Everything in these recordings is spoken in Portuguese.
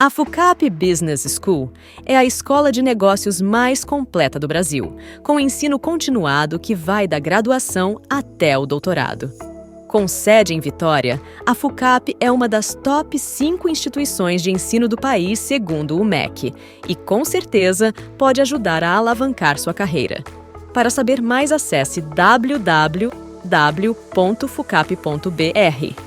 A FUCAP Business School é a escola de negócios mais completa do Brasil, com ensino continuado que vai da graduação até o doutorado. Com sede em Vitória, a FUCAP é uma das top 5 instituições de ensino do país segundo o MEC e, com certeza, pode ajudar a alavancar sua carreira. Para saber mais, acesse www.fucap.br.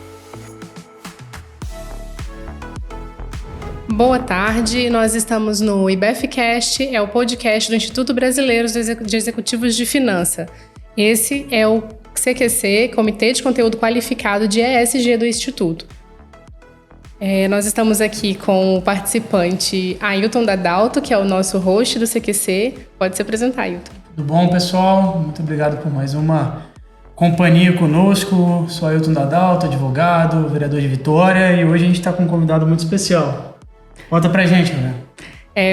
Boa tarde, nós estamos no IBFcast, é o podcast do Instituto Brasileiro de Executivos de Finança. Esse é o CQC, Comitê de Conteúdo Qualificado de ESG do Instituto. Nós estamos aqui com o participante Ailton Dadalto, que é o nosso host do CQC. Pode se apresentar, Ailton. Tudo bom, pessoal? Muito obrigado por mais uma companhia conosco. Sou Ailton Dadalto, advogado, vereador de Vitória, e hoje a gente está com um convidado muito especial. Conta pra gente, né?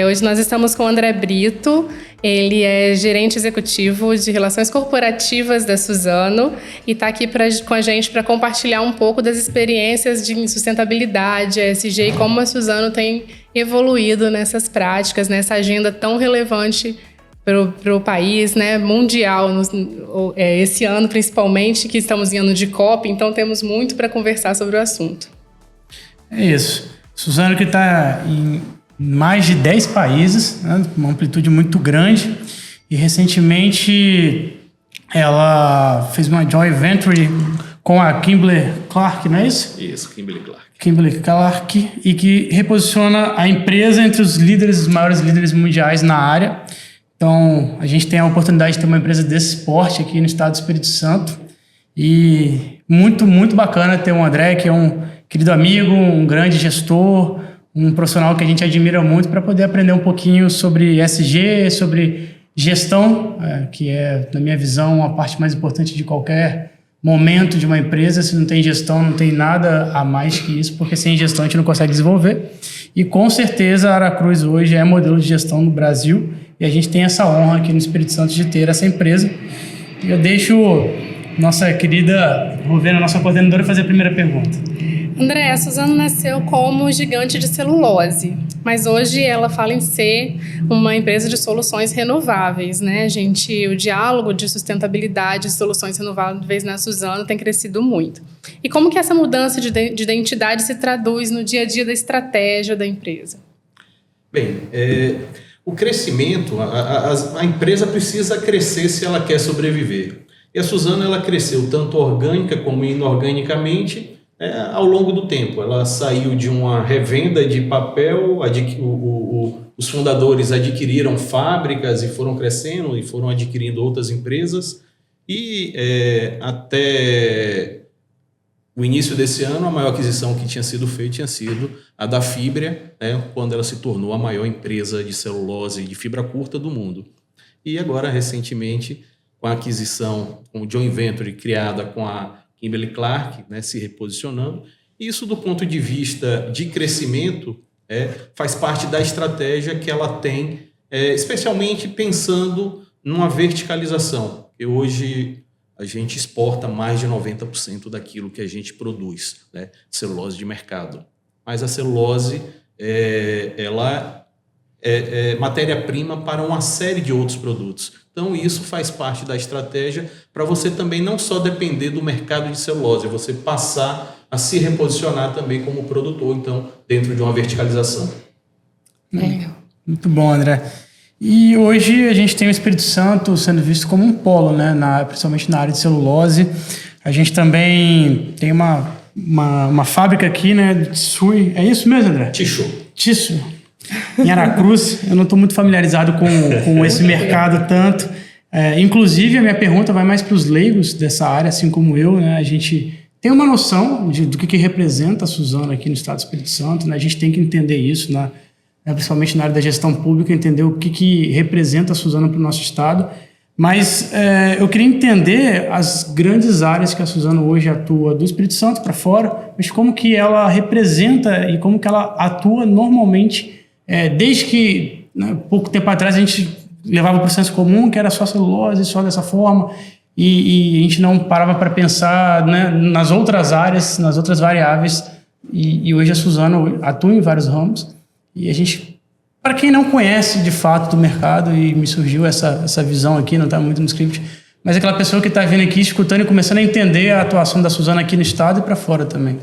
Hoje nós estamos com o André Brito, ele é gerente executivo de relações corporativas da Suzano e está aqui com a gente para compartilhar um pouco das experiências de sustentabilidade, ESG, e como a Suzano tem evoluído nessas práticas, nessa agenda tão relevante para o país, né, mundial, esse ano principalmente, que estamos em ano de COP, então temos muito para conversar sobre o assunto. É isso. Suzano que está em mais de 10 países, né, uma amplitude muito grande, e recentemente ela fez uma joint venture com a Kimberly-Clark, não é isso? Isso, Kimberly-Clark. Kimberly-Clark, e que reposiciona a empresa entre os maiores líderes mundiais na área. Então, a gente tem a oportunidade de ter uma empresa desse porte aqui no estado do Espírito Santo, e muito, muito bacana ter o André, que é um querido amigo, um grande gestor, um profissional que a gente admira muito, para poder aprender um pouquinho sobre ESG, sobre gestão, que é, na minha visão, a parte mais importante de qualquer momento de uma empresa. Se não tem gestão, não tem nada a mais que isso, porque sem gestão a gente não consegue desenvolver. E com certeza a Aracruz hoje é modelo de gestão no Brasil, e a gente tem essa honra aqui no Espírito Santo de ter essa empresa. Eu deixo nossa querida Rovena, nossa coordenadora, fazer a primeira pergunta. André, a Suzano nasceu como gigante de celulose, mas hoje ela fala em ser uma empresa de soluções renováveis, né? O diálogo de sustentabilidade e soluções renováveis na Suzano tem crescido muito. E como que essa mudança de identidade se traduz no dia a dia da estratégia da empresa? Bem, o crescimento, a empresa precisa crescer se ela quer sobreviver. E a Suzano, ela cresceu tanto orgânica como inorganicamente, ao longo do tempo. Ela saiu de uma revenda de papel, os fundadores adquiriram fábricas e foram crescendo e foram adquirindo outras empresas, e até o início desse ano a maior aquisição que tinha sido feita tinha sido a da Fibria, quando ela se tornou a maior empresa de celulose e de fibra curta do mundo. E agora, recentemente, com a aquisição, com o joint venture criada com a Kimberly-Clark, se reposicionando. Isso, do ponto de vista de crescimento, faz parte da estratégia que ela tem, especialmente pensando numa verticalização. E hoje a gente exporta mais de 90% daquilo que a gente produz, celulose de mercado. Mas a celulose ela é matéria-prima para uma série de outros produtos. Então, isso faz parte da estratégia para você também não só depender do mercado de celulose, você passar a se reposicionar também como produtor, então, dentro de uma verticalização. Muito bom, André. E hoje a gente tem o Espírito Santo sendo visto como um polo, né? Principalmente na área de celulose. A gente também tem uma fábrica aqui, né, de Tsui. É isso mesmo, André? Tissu. Em Aracruz. Eu não estou muito familiarizado com esse mercado tanto. Inclusive, a minha pergunta vai mais para os leigos dessa área, assim como eu, né? A gente tem uma noção do que representa a Suzano aqui no estado do Espírito Santo, né? A gente tem que entender isso, né? Principalmente na área da gestão pública, entender o que representa a Suzano para o nosso estado. Mas eu queria entender as grandes áreas que a Suzano hoje atua do Espírito Santo para fora, mas como que ela representa e como que ela atua normalmente. Desde que, pouco tempo atrás, a gente levava para o senso comum que era só celulose, só dessa forma, e a gente não parava para pensar, né, nas outras áreas, nas outras variáveis, e hoje a Suzano atua em vários ramos. E a gente, para quem não conhece de fato do mercado, e me surgiu essa visão aqui, não está muito no script, mas aquela pessoa que está vindo aqui, escutando e começando a entender a atuação da Suzano aqui no estado e para fora também.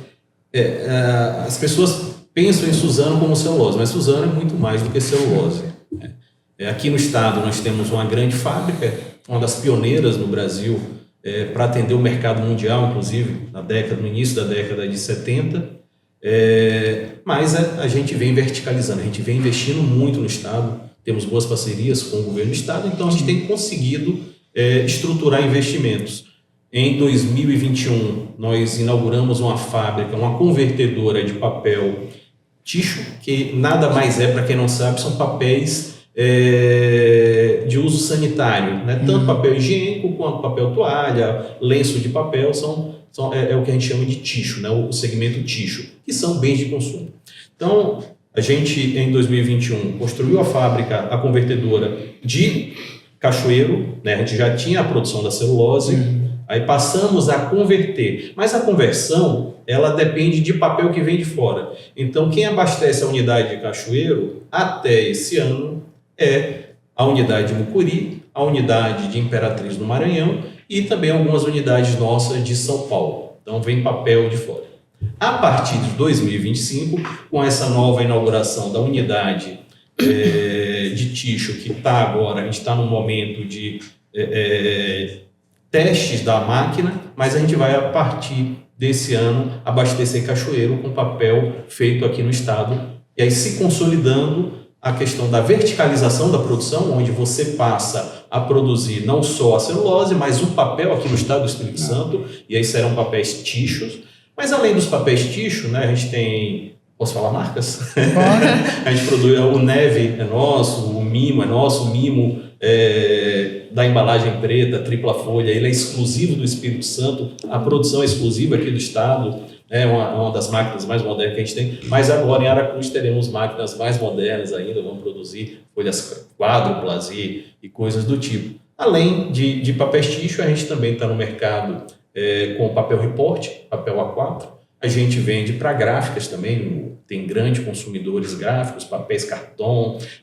As pessoas pensam em Suzano como celulose, mas Suzano é muito mais do que celulose. Aqui no estado nós temos uma grande fábrica, uma das pioneiras no Brasil, para atender o mercado mundial, inclusive, no início da década de 70, mas a gente vem verticalizando, a gente vem investindo muito no estado, temos boas parcerias com o governo do estado, então a gente tem conseguido estruturar investimentos. Em 2021, nós inauguramos uma fábrica, uma convertedora de papel tixo, que nada mais para quem não sabe, são papéis de uso sanitário, né? Tanto papel higiênico quanto papel toalha, lenço de papel, é o que a gente chama de tixo, né? O segmento tixo, que são bens de consumo. Então, a gente, em 2021, construiu a fábrica, a convertedora de Cachoeiro, né? A gente já tinha a produção da celulose, aí passamos a converter, mas a conversão ela depende de papel que vem de fora. Então, quem abastece a unidade de Cachoeiro até esse ano é a unidade de Mucuri, a unidade de Imperatriz do Maranhão e também algumas unidades nossas de São Paulo. Então, vem papel de fora. A partir de 2025, com essa nova inauguração da unidade de tixo que está agora, a gente está no momento de testes da máquina, mas a gente vai, a partir desse ano, abastecer Cachoeiro com papel feito aqui no estado, e aí se consolidando a questão da verticalização da produção, onde você passa a produzir não só a celulose, mas o papel aqui no estado do Espírito Santo, e aí serão papéis tixos. Mas além dos papéis tixo, né, a gente tem... Posso falar marcas? A gente produz, o Neve é nosso, o Mimo é nosso, o Mimo da embalagem preta, tripla folha, ele é exclusivo do Espírito Santo, a produção é exclusiva aqui do estado, é uma das máquinas mais modernas que a gente tem, mas agora em Aracruz teremos máquinas mais modernas ainda, vamos produzir folhas quádruplas e coisas do tipo. Além de papéis tixo, a gente também está no mercado com papel reporte, papel A4, a gente vende para gráficas também, tem grandes consumidores gráficos, papéis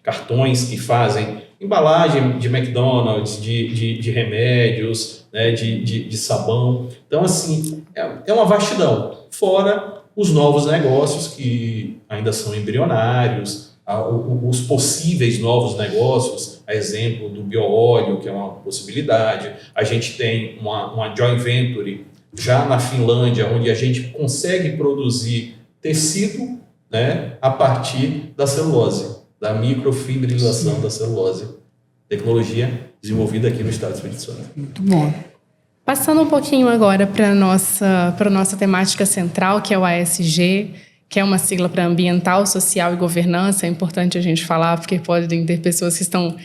cartões que fazem embalagem de McDonald's, de remédios, né, de sabão. Então, assim, é uma vastidão. Fora os novos negócios que ainda são embrionários, os possíveis novos negócios, a exemplo do bioóleo, que é uma possibilidade. A gente tem uma joint venture já na Finlândia, onde a gente consegue produzir tecido, né, a partir da celulose, da microfibrilação da celulose. Tecnologia desenvolvida aqui no estado do Espírito Santo. Muito bom. Passando um pouquinho agora para a nossa temática central, que é o ASG, que é uma sigla para Ambiental, Social e Governança. É importante a gente falar, porque podem ter pessoas que estão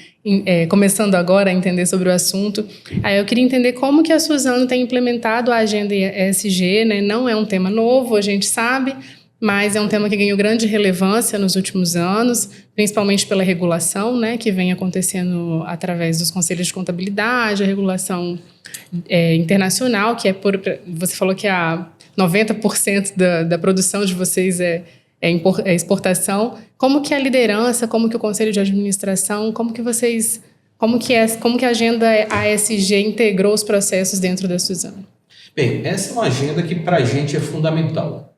começando agora a entender sobre o assunto. Aí eu queria entender como que a Suzano tem implementado a agenda ESG, né? Não é um tema novo, a gente sabe, mas é um tema que ganhou grande relevância nos últimos anos, principalmente pela regulação, né, que vem acontecendo através dos conselhos de contabilidade, a regulação internacional, que você falou que 90% da produção de vocês é exportação. Como que a liderança, como que o conselho de administração, como que a agenda ASG integrou os processos dentro da Suzano? Bem, essa é uma agenda que para a gente é fundamental.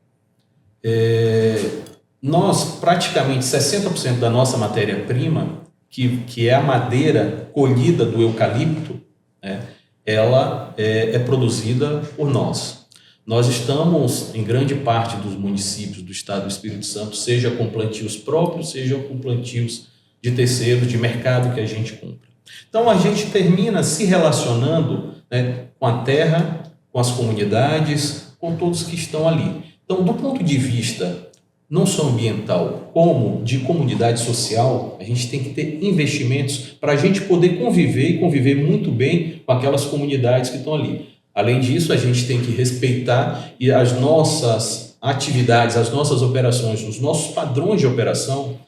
Nós, praticamente 60% da nossa matéria-prima, que é a madeira colhida do eucalipto, né, ela é produzida por nós. Nós estamos em grande parte dos municípios do estado do Espírito Santo, seja com plantios próprios, seja com plantios de terceiros, de mercado que a gente compra. Então, a gente termina se relacionando, né, com a terra, com as comunidades, com todos que estão ali. Então, do ponto de vista não só ambiental, como de comunidade social, a gente tem que ter investimentos para a gente poder conviver e conviver muito bem com aquelas comunidades que estão ali. Além disso, a gente tem que respeitar e as nossas atividades, as nossas operações, os nossos padrões de operação,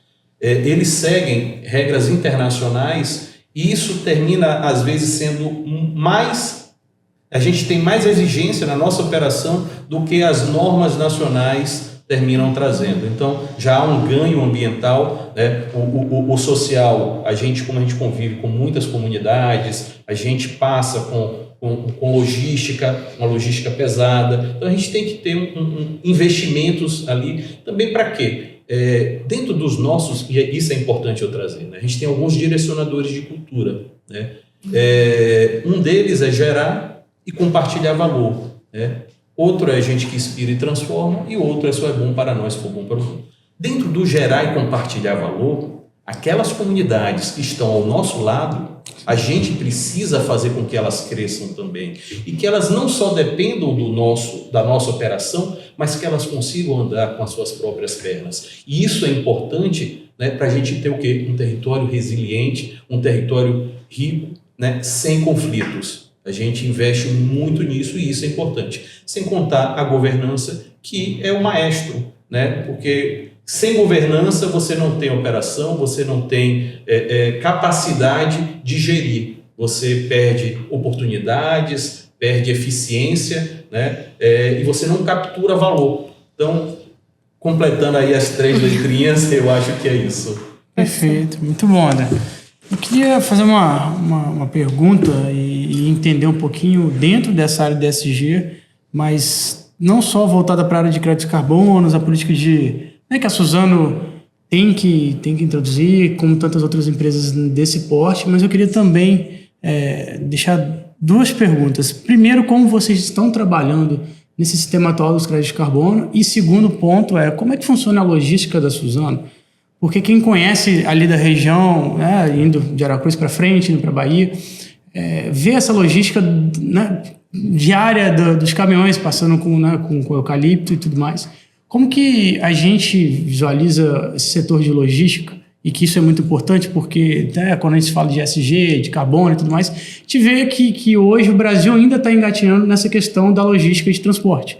eles seguem regras internacionais e isso termina, às vezes, sendo mais... A gente tem mais exigência na nossa operação do que as normas nacionais terminam trazendo. Então, já há um ganho ambiental, né? O social, como a gente convive com muitas comunidades, a gente passa com logística, uma logística pesada. Então, a gente tem que ter investimentos ali também para quê? Dentro dos nossos, e isso é importante eu trazer, né? A gente tem alguns direcionadores de cultura, né? Um deles é gerar e compartilhar valor, né? Outro é gente que inspira e transforma, e outro é só é bom para nós, for bom para o mundo. Dentro do gerar e compartilhar valor, aquelas comunidades que estão ao nosso lado, a gente precisa fazer com que elas cresçam também. E que elas não só dependam da nossa operação, mas que elas consigam andar com as suas próprias pernas. E isso é importante, né, para a gente ter o quê? Um território resiliente, um território rico, né, sem conflitos. A gente investe muito nisso e isso é importante. Sem contar a governança, que é o maestro, né? Porque sem governança você não tem operação, você não tem capacidade de gerir. Você perde oportunidades, perde eficiência, né? E você não captura valor. Então, completando aí as 3 letrinhas, eu acho que é isso. Perfeito, muito bom, André. Eu queria fazer uma pergunta e entender um pouquinho dentro dessa área de ESG, mas não só voltada para a área de créditos de carbono, a política que a Suzano tem que introduzir, como tantas outras empresas desse porte, mas eu queria também deixar 2 perguntas. Primeiro, como vocês estão trabalhando nesse sistema atual dos créditos de carbono? E segundo ponto como é que funciona a logística da Suzano? Porque quem conhece ali da região, indo de Aracruz para frente, indo para Bahia, vê essa logística, né, diária dos caminhões passando com eucalipto e tudo mais. Como que a gente visualiza esse setor de logística? E que isso é muito importante porque, quando a gente fala de ESG, de carbono e tudo mais, a gente vê que hoje o Brasil ainda está engatinhando nessa questão da logística de transporte.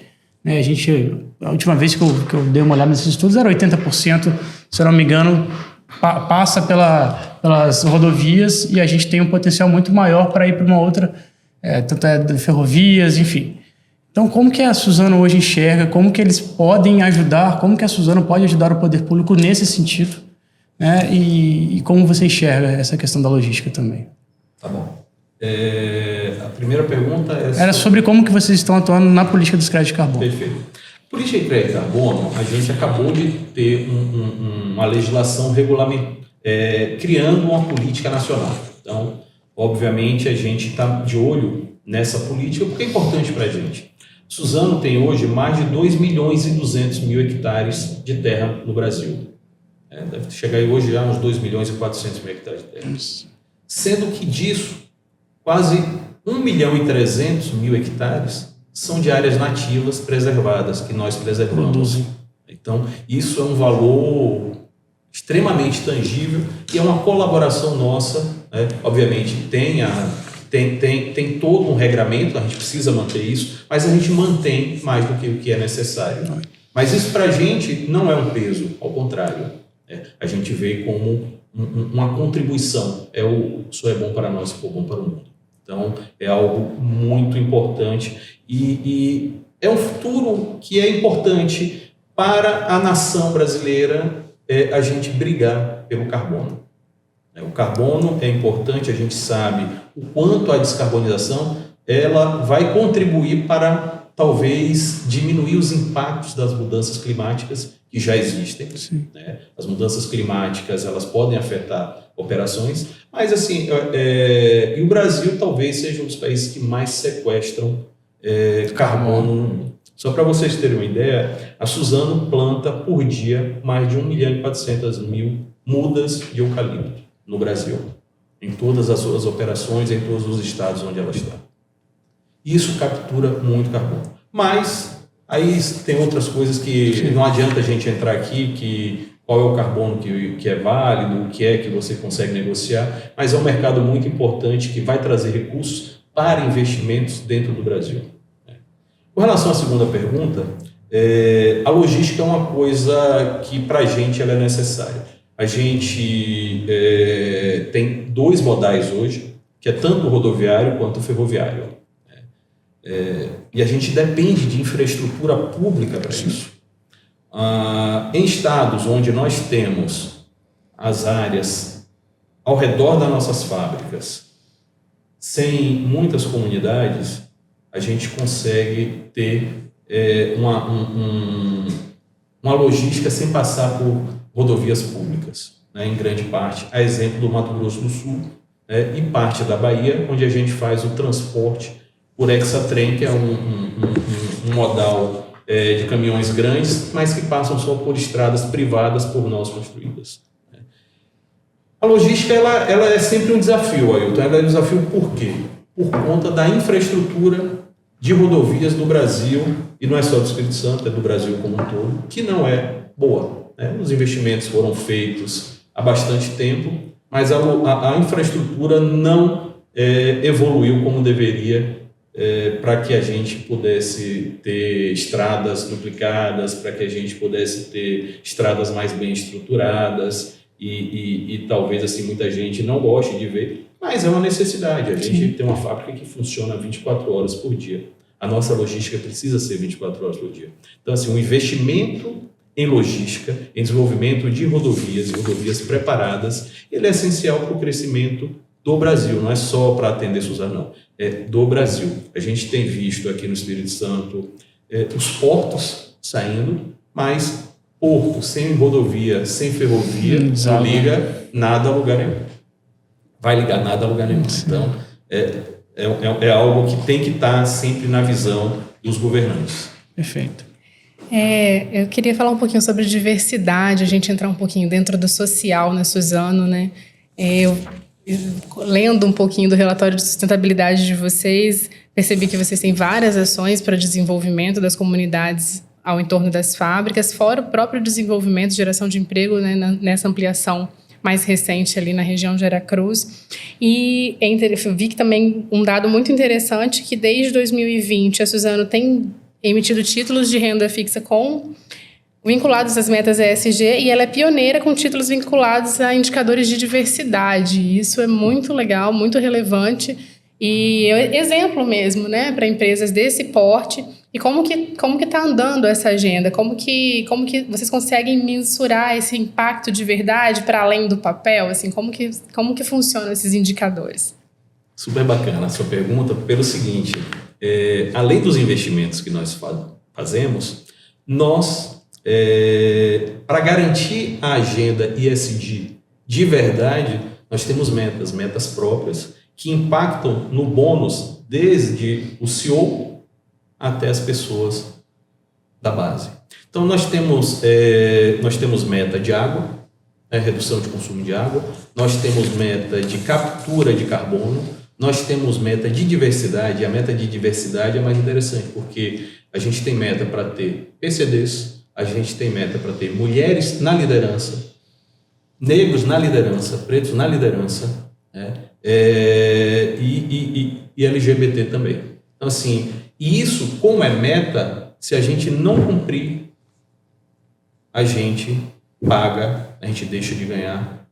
A última vez que eu dei uma olhada nesses estudos era 80%, se eu não me engano, passa pelas rodovias e a gente tem um potencial muito maior para ir para uma outra, tanto de ferrovias, enfim. Então, como que a Suzano hoje enxerga, como que eles podem ajudar, como que a Suzano pode ajudar o poder público nesse sentido, né? E como você enxerga essa questão da logística também? Tá bom. A primeira pergunta era sobre como que vocês estão atuando na política dos créditos de carbono. Perfeito. Política de crédito de carbono, a gente acabou de ter uma legislação criando uma política nacional. Então, obviamente, a gente está de olho nessa política, porque é importante para a gente. Suzano tem hoje mais de 2.200.000 hectares de terra no Brasil. Deve chegar hoje já uns 2.400.000 hectares de terra. Sendo que disso, quase 1.300.000 hectares são de áreas nativas preservadas, que nós preservamos. Então, isso é um valor extremamente tangível e é uma colaboração nossa, né? Obviamente, tem todo um regramento, a gente precisa manter isso, mas a gente mantém mais do que o que é necessário. Mas isso para a gente não é um peso, ao contrário. A gente vê como uma contribuição. Isso é bom para nós, se for bom para o mundo. Então, é algo muito importante e é um futuro que é importante para a nação brasileira, a gente brigar pelo carbono. O carbono é importante, a gente sabe o quanto a descarbonização ela vai contribuir para, talvez, diminuir os impactos das mudanças climáticas que já existem. Né? As mudanças climáticas elas podem afetar operações, mas assim, e o Brasil talvez seja um dos países que mais sequestram carbono no mundo. Só para vocês terem uma ideia, a Suzano planta por dia mais de 1.400.000 mudas de eucalipto no Brasil, em todas as suas operações, em todos os estados onde ela está. Isso captura muito carbono. Mas aí tem outras coisas que não adianta a gente entrar aqui, qual é o carbono que é válido, o que é que você consegue negociar, mas é um mercado muito importante que vai trazer recursos para investimentos dentro do Brasil. Com relação à segunda pergunta, a logística é uma coisa que para a gente ela é necessária. A gente tem 2 modais hoje, que é tanto o rodoviário quanto o ferroviário. E a gente depende de infraestrutura pública para isso. Em estados onde nós temos as áreas ao redor das nossas fábricas, sem muitas comunidades, a gente consegue ter uma logística sem passar por rodovias públicas, né, em grande parte, a exemplo do Mato Grosso do Sul, e parte da Bahia, onde a gente faz o transporte por hexatrem, que é um modal de caminhões grandes, mas que passam só por estradas privadas por nós construídas. A logística ela é sempre um desafio, Ailton. Ela é um desafio por quê? Por conta da infraestrutura de rodovias do Brasil, e não é só do Espírito Santo, é do Brasil como um todo, que não é boa, né? Os investimentos foram feitos há bastante tempo, mas a infraestrutura não evoluiu como deveria, para que a gente pudesse ter estradas duplicadas, para que a gente pudesse ter estradas mais bem estruturadas, e talvez assim muita gente não goste de ver, mas é uma necessidade. A gente tem uma fábrica que funciona 24 horas por dia. A nossa logística precisa ser 24 horas por dia. Então, assim, um investimento em logística, em desenvolvimento de rodovias e rodovias preparadas, ele é essencial para o crescimento do Brasil, não é só para atender Suzano, não, é do Brasil. A gente tem visto aqui no Espírito Santo os portos saindo, mas porto sem rodovia, sem ferrovia, não liga nada a lugar nenhum. Vai ligar nada a lugar nenhum. Então, é algo que tem que estar sempre na visão dos governantes. Perfeito. Eu queria falar um pouquinho sobre diversidade, a gente entrar um pouquinho dentro do social na Suzano, né? Lendo um pouquinho do relatório de sustentabilidade de vocês, percebi que vocês têm várias ações para desenvolvimento das comunidades ao entorno das fábricas, fora o próprio desenvolvimento, geração de emprego, né, nessa ampliação mais recente ali na região de Aracruz. E eu vi que também um dado muito interessante, que desde 2020 a Suzano tem emitido títulos de renda fixa vinculados às metas ESG, e ela é pioneira com títulos vinculados a indicadores de diversidade. Isso é muito legal, muito relevante e exemplo mesmo, né, para empresas desse porte. E como que está andando essa agenda? Como que vocês conseguem mensurar esse impacto de verdade para além do papel? Assim, como que funcionam esses indicadores? Super bacana a sua pergunta, pelo seguinte, além dos investimentos que nós fazemos, nós, para garantir a agenda ESG de verdade, nós temos metas próprias, que impactam no bônus desde o CEO até as pessoas da base. Então, nós temos meta de água, redução de consumo de água, nós temos meta de captura de carbono, nós temos meta de diversidade, e a meta de diversidade é mais interessante, porque a gente tem meta para ter PCDs, a gente tem meta para ter mulheres na liderança, negros na liderança, pretos na liderança, e LGBT também. Então, assim, e isso, como é meta, se a gente não cumprir, a gente paga, a gente deixa de ganhar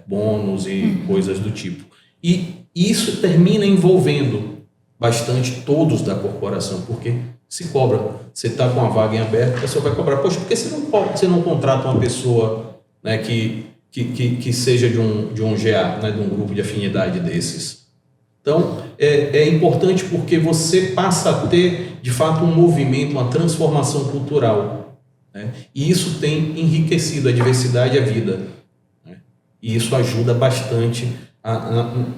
bônus e coisas do tipo. E isso termina envolvendo bastante todos da corporação, porque se cobra. Você está com a vaga em aberto, a pessoa vai cobrar. Poxa, por que você não contrata uma pessoa, né, que seja de um GA, né, de um grupo de afinidade desses? Então, é importante porque você passa a ter, de fato, um movimento, uma transformação cultural, né? E isso tem enriquecido a diversidade e a vida, né? E isso ajuda bastante,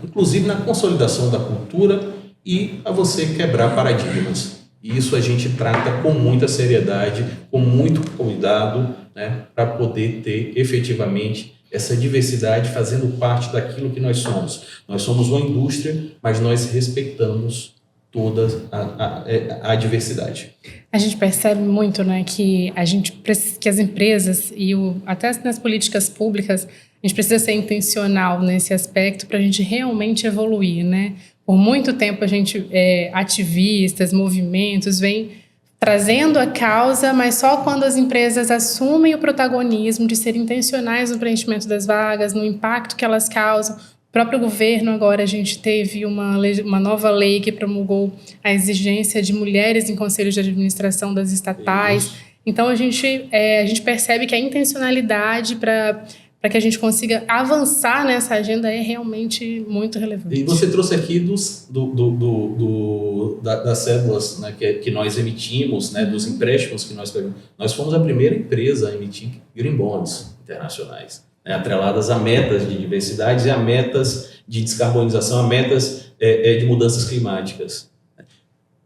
inclusive na consolidação da cultura e a você quebrar paradigmas. E isso a gente trata com muita seriedade, com muito cuidado, né, para poder ter efetivamente essa diversidade fazendo parte daquilo que nós somos. Nós somos uma indústria, mas nós respeitamos toda a diversidade. A gente percebe muito, né, que as empresas até nas políticas públicas, a gente precisa ser intencional nesse aspecto para a gente realmente evoluir, né? Por muito tempo a gente, ativistas, movimentos, vem trazendo a causa, mas só quando as empresas assumem o protagonismo de ser intencionais no preenchimento das vagas, no impacto que elas causam. O próprio governo, agora, a gente teve uma nova lei que promulgou a exigência de mulheres em conselhos de administração das estatais. Então, a gente percebe que a intencionalidade para que a gente consiga avançar nessa agenda é realmente muito relevante. E você trouxe aqui das cédulas, né, que nós emitimos, né, dos empréstimos que nós pegamos. Nós fomos a primeira empresa a emitir green bonds internacionais, né, atreladas a metas de diversidade e a metas de descarbonização, a metas de mudanças climáticas.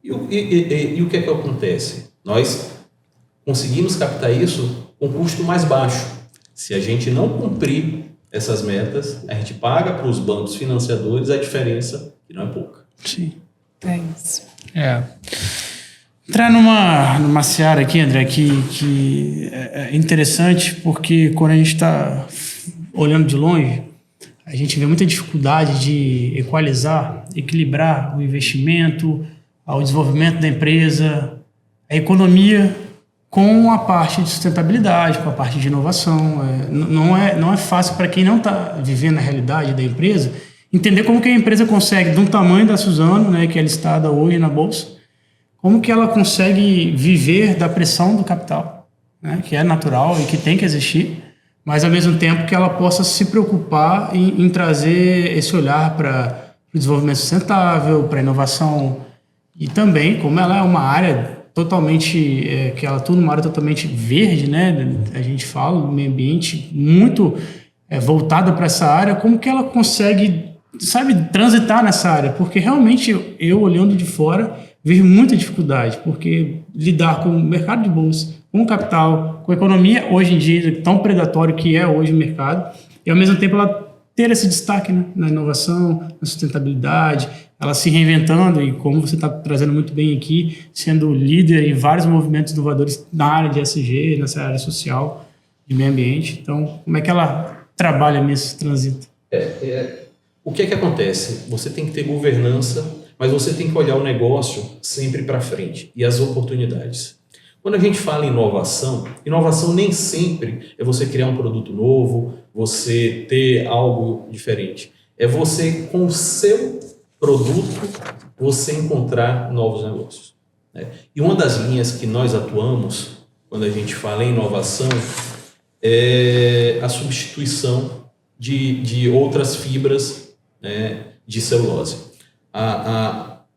E o que é que acontece? Nós conseguimos captar isso com custo mais baixo. Se a gente não cumprir essas metas, a gente paga para os bancos financiadores a diferença, que não é pouca. Sim. É isso. Entrar numa seara aqui, André, que é interessante, porque quando a gente está olhando de longe, a gente vê muita dificuldade de equilibrar o investimento, o desenvolvimento da empresa, a economia, com a parte de sustentabilidade, com a parte de inovação. Não é fácil para quem não está vivendo a realidade da empresa entender como que a empresa consegue, de um tamanho da Suzano, né, que é listada hoje na Bolsa, como que ela consegue viver da pressão do capital, né, que é natural e que tem que existir, mas ao mesmo tempo que ela possa se preocupar em trazer esse olhar para o desenvolvimento sustentável, para a inovação, e também como ela é uma área totalmente, que ela atua numa área totalmente verde, né? A gente fala do meio ambiente muito voltada para essa área, como que ela consegue, sabe, transitar nessa área? Porque realmente eu olhando de fora vejo muita dificuldade, porque lidar com o mercado de bolsa, com o capital, com a economia hoje em dia tão predatório que é hoje o mercado, e ao mesmo tempo ela ter esse destaque, né, na inovação, na sustentabilidade, ela se reinventando e, como você está trazendo muito bem aqui, sendo líder em vários movimentos inovadores na área de ESG, nessa área social, de meio ambiente. Então, como é que ela trabalha nesse trânsito? O que é que acontece? Você tem que ter governança, mas você tem que olhar o negócio sempre para frente e as oportunidades. Quando a gente fala em inovação nem sempre é você criar um produto novo, você ter algo diferente. É você, com o seu produto, você encontrar novos negócios, né? E uma das linhas que nós atuamos, quando a gente fala em inovação, é a substituição de outras fibras, né, de celulose.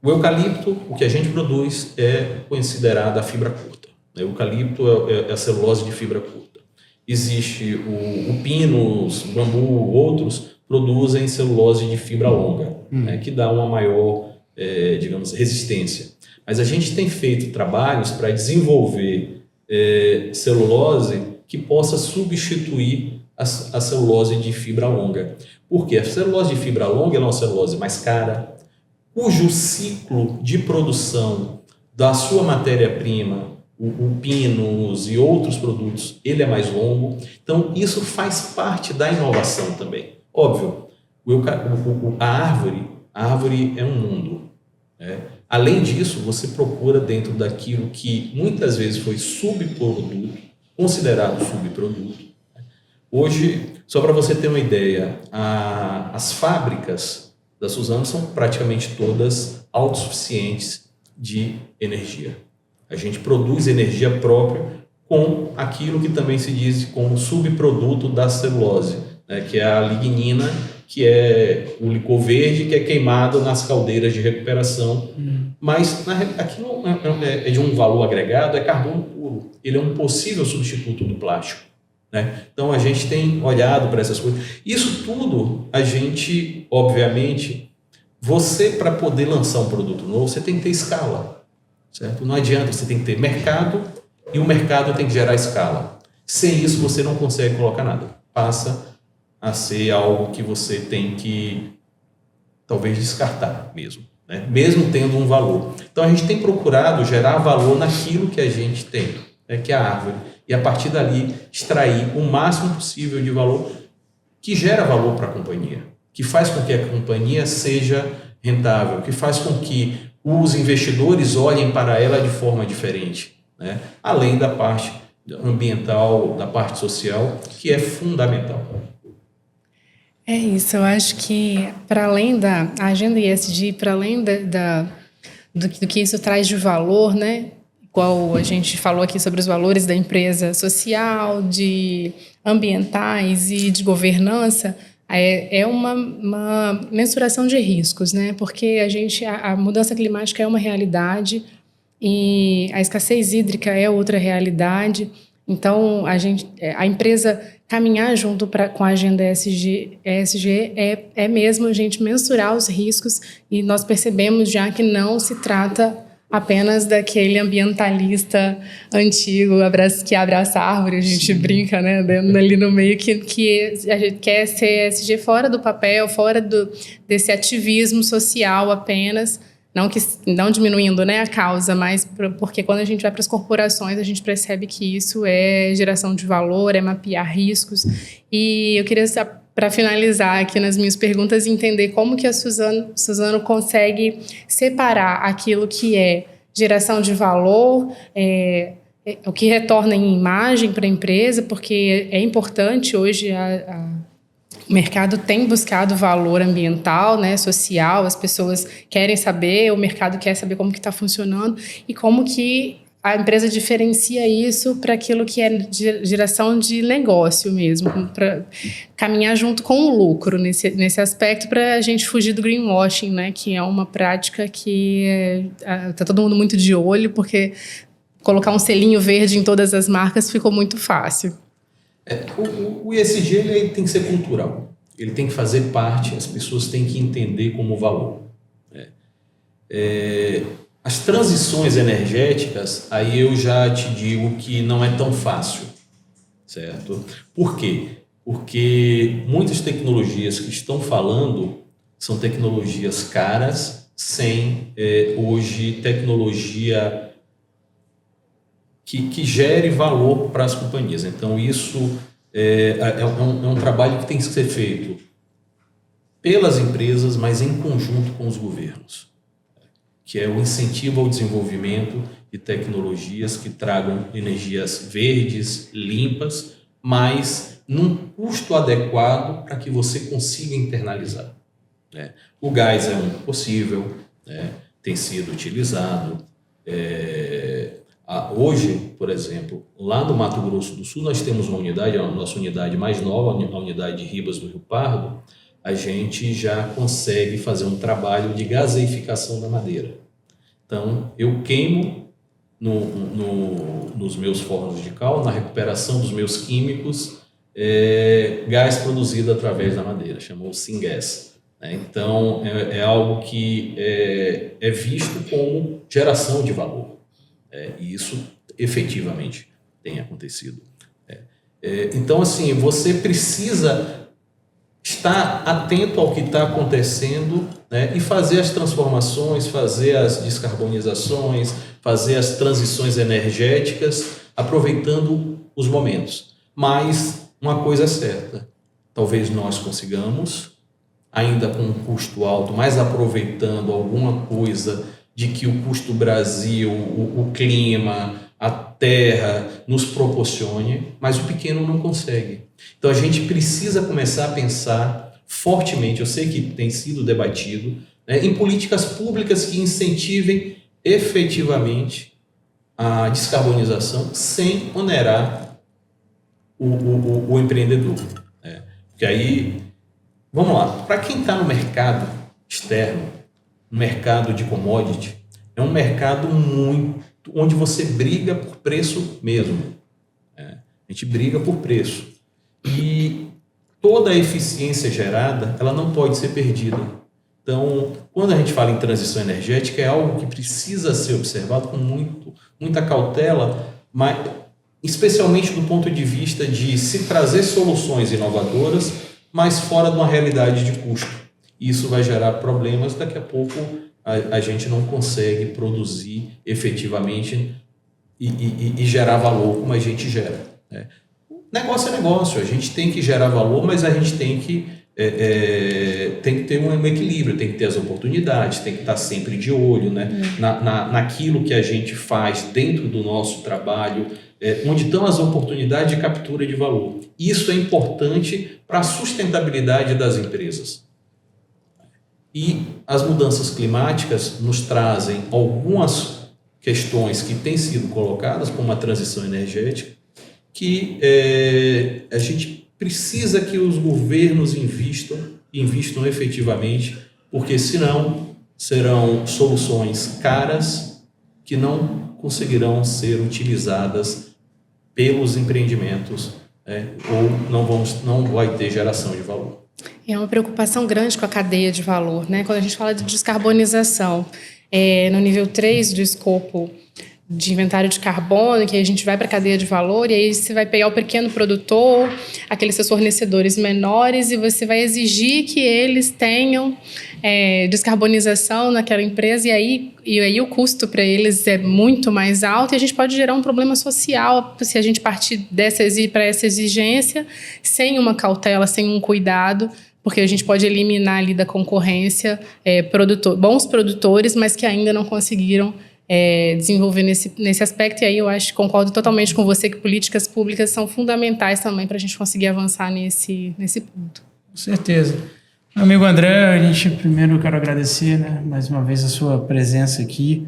O eucalipto, o que a gente produz, é considerado a fibra curta. O eucalipto é a celulose de fibra curta. Existe o pinus, o bambu, outros produzem celulose de fibra longa, né, que dá uma maior, digamos, resistência. Mas a gente tem feito trabalhos para desenvolver celulose que possa substituir a celulose de fibra longa. Por quê? A celulose de fibra longa é uma celulose mais cara, cujo ciclo de produção da sua matéria-prima, o pinus e outros produtos, ele é mais longo. Então, isso faz parte da inovação também. Óbvio, a árvore é um mundo, né? Além disso, você procura dentro daquilo que muitas vezes foi subproduto, considerado subproduto. Hoje, só para você ter uma ideia, as fábricas da Suzano são praticamente todas autossuficientes de energia. A gente produz energia própria com aquilo que também se diz como subproduto da celulose, né, que é a lignina, que é o licor verde que é queimado nas caldeiras de recuperação. Mas aqui não é de um valor agregado, é carbono puro. Ele é um possível substituto do plástico, né? Então a gente tem olhado para essas coisas. Isso tudo a gente, obviamente, você para poder lançar um produto novo, você tem que ter escala, certo? Não adianta, você tem que ter mercado e o mercado tem que gerar escala. Sem isso você não consegue colocar nada. Passa a ser algo que você tem que talvez descartar mesmo, né? Mesmo tendo um valor. Então a gente tem procurado gerar valor naquilo que a gente tem, né, que é a árvore, e a partir dali extrair o máximo possível de valor que gera valor para a companhia, que faz com que a companhia seja rentável, que faz com que os investidores olhem para ela de forma diferente, né? Além da parte ambiental, da parte social, que é fundamental. É isso, eu acho que para além da agenda ESG, para além do que isso traz de valor, né, igual a gente falou aqui sobre os valores da empresa social, de ambientais e de governança, é uma mensuração de riscos, né? Porque a mudança climática é uma realidade e a escassez hídrica é outra realidade. Então, a empresa caminhar junto com a agenda ESG é mesmo a gente mensurar os riscos, e nós percebemos já que não se trata apenas daquele ambientalista antigo que abraça a árvore, a gente brinca, né, ali no meio, que a gente quer ser ESG fora do papel, fora desse ativismo social apenas, não diminuindo, né, a causa, mas porque quando a gente vai para as corporações, a gente percebe que isso é geração de valor, é mapear riscos. E eu queria, para finalizar aqui nas minhas perguntas, entender como que a Suzano consegue separar aquilo que é geração de valor, o que retorna em imagem para a empresa, porque é importante hoje, o mercado tem buscado valor ambiental, né, social, as pessoas querem saber, o mercado quer saber como que está funcionando e como que a empresa diferencia isso para aquilo que é geração de negócio mesmo, para caminhar junto com o lucro nesse aspecto, para a gente fugir do greenwashing, né, que é uma prática que está todo mundo muito de olho, porque colocar um selinho verde em todas as marcas ficou muito fácil. O ESG ele tem que ser cultural, ele tem que fazer parte, as pessoas têm que entender como valor. As transições energéticas, aí eu já te digo que não é tão fácil, certo? Por quê? Porque muitas tecnologias que estão falando são tecnologias caras, sem hoje tecnologia que gere valor para as companhias. Então, isso é um trabalho que tem que ser feito pelas empresas, mas em conjunto com os governos, que é o incentivo ao desenvolvimento de tecnologias que tragam energias verdes, limpas, mas num custo adequado para que você consiga internalizar. O gás é um possível, tem sido utilizado. Hoje, por exemplo, lá no Mato Grosso do Sul, nós temos uma unidade, a nossa unidade mais nova, a unidade de Ribas do Rio Pardo, a gente já consegue fazer um trabalho de gaseificação da madeira. Então, eu queimo nos meus fornos de cal, na recuperação dos meus químicos, gás produzido através da madeira, chamou Syngas. Então, é algo que é visto como geração de valor. E isso efetivamente tem acontecido. Então, assim, você precisa estar atento ao que está acontecendo, né, e fazer as transformações, fazer as descarbonizações, fazer as transições energéticas, aproveitando os momentos. Mas uma coisa é certa, talvez nós consigamos, ainda com um custo alto, mas aproveitando alguma coisa de que o custo Brasil, o clima, a terra nos proporcione, mas o pequeno não consegue. Então a gente precisa começar a pensar fortemente, eu sei que tem sido debatido, né, em políticas públicas que incentivem efetivamente a descarbonização sem onerar o empreendedor. Porque aí, vamos lá, para quem está no mercado externo, no mercado de commodity, é um mercado onde você briga por preço mesmo. A gente briga por preço. E toda a eficiência gerada, ela não pode ser perdida. Então, quando a gente fala em transição energética, é algo que precisa ser observado com muita cautela, mas especialmente do ponto de vista de se trazer soluções inovadoras, mas fora de uma realidade de custo. Isso vai gerar problemas, daqui a pouco a gente não consegue produzir efetivamente e gerar valor como a gente gera. Negócio é negócio, a gente tem que gerar valor, mas a gente tem que ter um equilíbrio, tem que ter as oportunidades, tem que estar sempre de olho, né? Naquilo que a gente faz dentro do nosso trabalho, onde estão as oportunidades de captura de valor. Isso é importante para a sustentabilidade das empresas. E as mudanças climáticas nos trazem algumas questões que têm sido colocadas, como a transição energética, que a gente precisa que os governos investam efetivamente, porque senão serão soluções caras que não conseguirão ser utilizadas pelos empreendimentos, ou não vai ter geração de valor. É uma preocupação grande com a cadeia de valor, né? Quando a gente fala de descarbonização, no nível 3 do escopo de inventário de carbono, que a gente vai para a cadeia de valor, e aí você vai pegar o pequeno produtor, aqueles seus fornecedores menores, e você vai exigir que eles tenham descarbonização naquela empresa, e aí o custo para eles é muito mais alto, e a gente pode gerar um problema social se a gente partir para essa exigência sem uma cautela, sem um cuidado, porque a gente pode eliminar ali da concorrência bons produtores, mas que ainda não conseguiram desenvolver nesse aspecto. E aí eu concordo totalmente com você que políticas públicas são fundamentais também para a gente conseguir avançar nesse ponto. Com certeza. Meu amigo André, a gente primeiro quero agradecer, né, mais uma vez a sua presença aqui,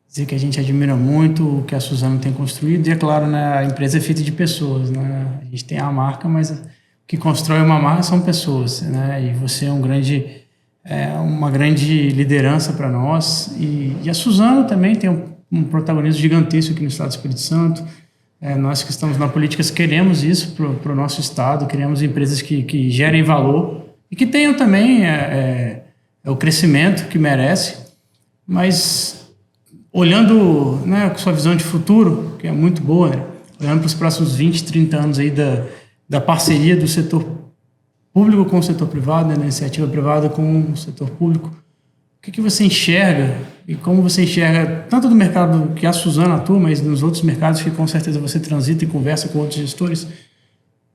dizer que a gente admira muito o que a Suzano tem construído, e é claro, né, a empresa é feita de pessoas, né? A gente tem a marca, mas o que constrói uma marca são pessoas, né? E você é uma grande liderança para nós, e a Suzano também tem um protagonismo gigantesco aqui no estado do Espírito Santo. Nós que estamos na política queremos isso para o nosso estado, queremos empresas que gerem valor e que tenham também o crescimento que merece, mas olhando, né, com sua visão de futuro, que é muito boa, né? Olhando para os próximos 20, 30 anos aí da parceria do setor público com o setor privado, né, da iniciativa privada com o setor público, o que você enxerga e como você enxerga tanto do mercado que a Suzano atua, mas nos outros mercados que com certeza você transita e conversa com outros gestores,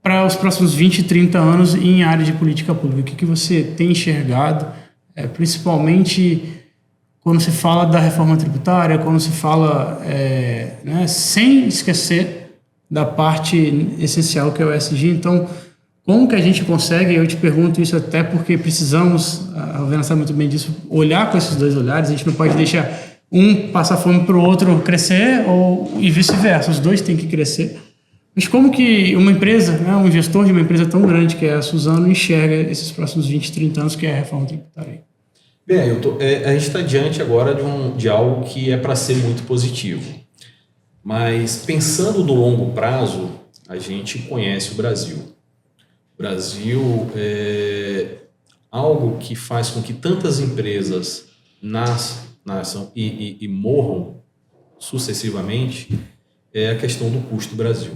para os próximos 20, 30 anos em área de política pública? O que você tem enxergado, principalmente quando se fala da reforma tributária, quando se fala, né, sem esquecer da parte essencial que é o ESG? Então, como que a gente consegue, eu te pergunto isso até porque precisamos, a Alvena sabe muito bem disso, olhar com esses dois olhares, a gente não pode deixar um passar fome para o outro crescer e vice-versa, os dois têm que crescer. Mas como que uma empresa, né, um gestor de uma empresa tão grande que é a Suzano, enxerga esses próximos 20, 30 anos que é a reforma tributária? Bem, a gente está diante agora de algo que é para ser muito positivo. Mas pensando no longo prazo, a gente conhece o Brasil. O Brasil é algo que faz com que tantas empresas nasçam e morram sucessivamente, é a questão do custo Brasil.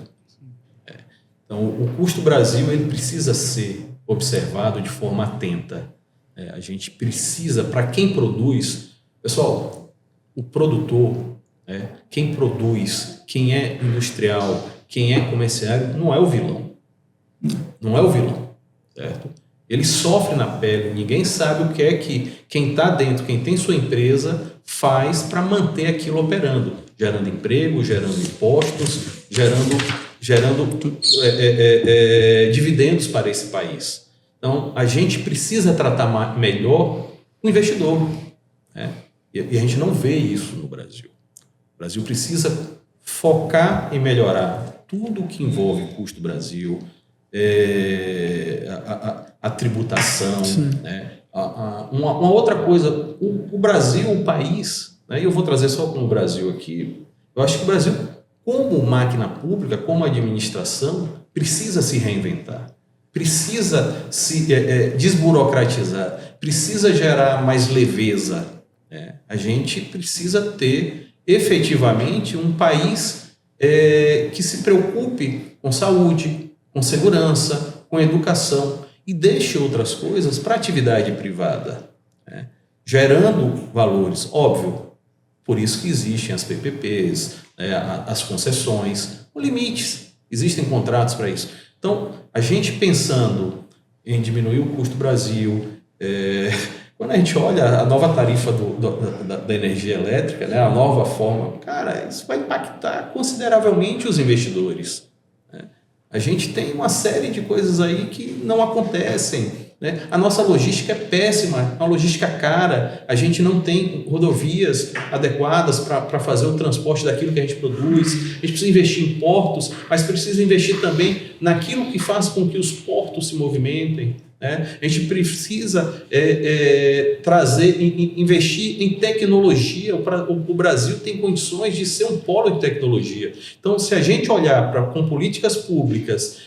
Então, o custo Brasil ele precisa ser observado de forma atenta. A gente precisa, para quem produz, pessoal, o produtor, quem produz, quem é industrial, quem é comerciário, não é o vilão. Não é o vilão, certo? Ele sofre na pele, ninguém sabe o que é que quem está dentro, quem tem sua empresa, faz para manter aquilo operando, gerando emprego, gerando impostos, gerando dividendos para esse país. Então, a gente precisa tratar melhor o investidor, né? E a gente não vê isso no Brasil. O Brasil precisa focar em melhorar tudo o que envolve custo Brasil, a tributação, né? Uma outra coisa, o Brasil, o país, né? E eu vou trazer só com o Brasil aqui, eu acho que o Brasil, como máquina pública, como administração, precisa se reinventar, precisa se desburocratizar, precisa gerar mais leveza. A gente precisa ter efetivamente um país que se preocupe com saúde, com segurança, com educação e deixe outras coisas para a atividade privada, né? Gerando valores, óbvio. Por isso que existem as PPPs, as concessões, com limites. Existem contratos para isso. Então, a gente pensando em diminuir o custo Brasil, quando a gente olha a nova tarifa da energia elétrica, né, a nova forma, cara, isso vai impactar consideravelmente os investidores. A gente tem uma série de coisas aí que não acontecem. né? A nossa logística é péssima, uma logística cara, a gente não tem rodovias adequadas para fazer o transporte daquilo que a gente produz, a gente precisa investir em portos, mas precisa investir também naquilo que faz com que os portos se movimentem, né? A gente precisa investir em tecnologia. O Brasil tem condições de ser um polo de tecnologia. Então, se a gente olhar com políticas públicas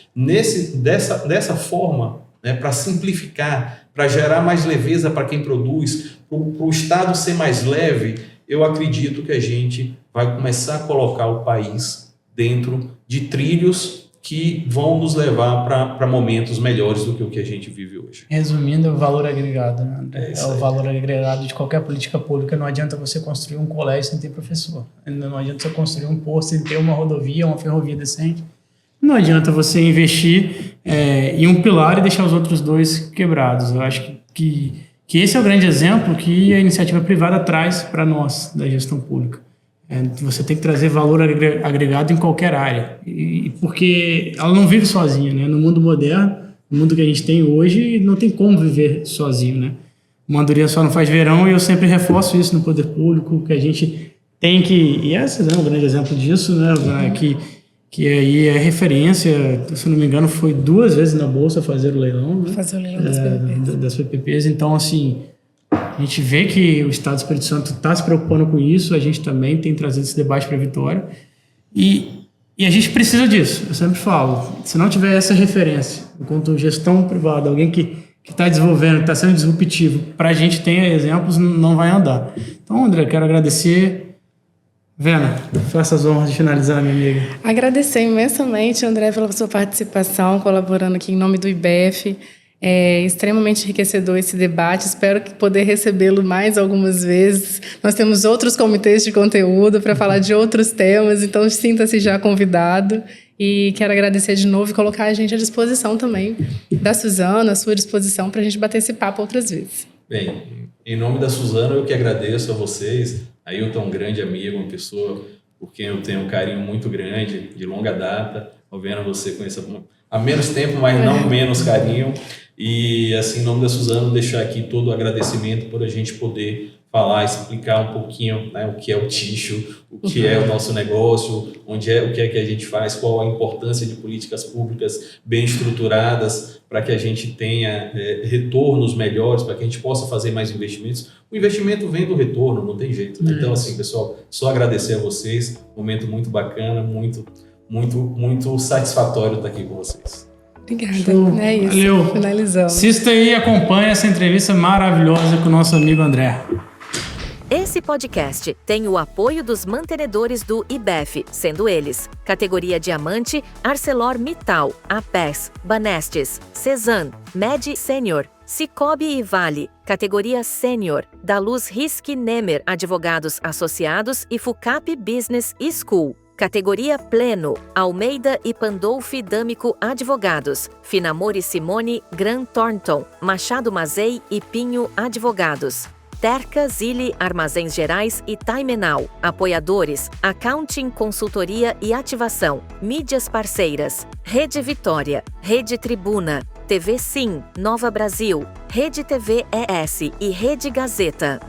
dessa forma, né, para simplificar, para gerar mais leveza para quem produz, para o Estado ser mais leve, eu acredito que a gente vai começar a colocar o país dentro de trilhos que vão nos levar para momentos melhores do que o que a gente vive hoje. Resumindo, é o valor agregado, né, André? É o valor agregado de qualquer política pública. Não adianta você construir um colégio sem ter professor. Não adianta você construir um posto sem ter uma rodovia, uma ferrovia decente. Não adianta você investir em um pilar e deixar os outros dois quebrados. Eu acho que esse é o grande exemplo que a iniciativa privada traz para nós, da gestão pública. Você tem que trazer valor agregado em qualquer área, porque ela não vive sozinha, né? No mundo moderno, no mundo que a gente tem hoje, não tem como viver sozinho, né? Uma andorinha só não faz verão, e eu sempre reforço isso no poder público, que a gente tem que... E esse é um grande exemplo disso, né? Que aí é referência, se não me engano, foi 2 vezes na Bolsa fazer o leilão, né? Fazer o leilão das PPPs. Então, assim... A gente vê que o Estado do Espírito Santo está se preocupando com isso, a gente também tem trazido esse debate para a Vitória, e a gente precisa disso. Eu sempre falo, se não tiver essa referência, enquanto gestão privada, alguém que está desenvolvendo, que está sendo disruptivo, para a gente ter exemplos, não vai andar. Então, André, quero agradecer. Vena, faça as honras de finalizar, minha amiga. Agradecer imensamente, André, pela sua participação, colaborando aqui em nome do IBEF. É extremamente enriquecedor esse debate, espero poder recebê-lo mais algumas vezes. Nós temos outros comitês de conteúdo para falar de outros temas, então sinta-se já convidado. E quero agradecer de novo e colocar a gente à disposição também da Suzana, à sua disposição, para a gente bater esse papo outras vezes. Bem, em nome da Suzana, eu que agradeço a vocês. Ailton é um grande amigo, uma pessoa por quem eu tenho um carinho muito grande, de longa data. Vendo você conhecer há menos tempo, mas não menos carinho. E, assim, em nome da Suzana, deixar aqui todo o agradecimento por a gente poder falar, explicar um pouquinho, né, o que é o Ticho, o que é o nosso negócio, o que é que a gente faz, qual a importância de políticas públicas bem estruturadas para que a gente tenha retornos melhores, para que a gente possa fazer mais investimentos. O investimento vem do retorno, não tem jeito. Então, assim, pessoal, só agradecer a vocês, momento muito bacana, muito satisfatório estar aqui com vocês. Obrigada. Show. É isso. Valeu. Finalizamos. Assista aí e acompanhe essa entrevista maravilhosa com o nosso amigo André. Esse podcast tem o apoio dos mantenedores do IBEF, sendo eles categoria Diamante, ArcelorMittal, APES, Banestes, Cezan, Med Senior, Cicobi e Vale, categoria Sênior, da Luz Risque Nemer Advogados Associados e Fucap Business School. Categoria Pleno, Almeida e Pandolfi D'Amico Advogados, Finamore Simone, Gran Thornton, Machado Mazei e Pinho Advogados. Terca, Zilli, Armazéns Gerais e Taimenal. Apoiadores, Accounting, Consultoria e Ativação. Mídias parceiras, Rede Vitória, Rede Tribuna, TV Sim, Nova Brasil, Rede TV ES e Rede Gazeta.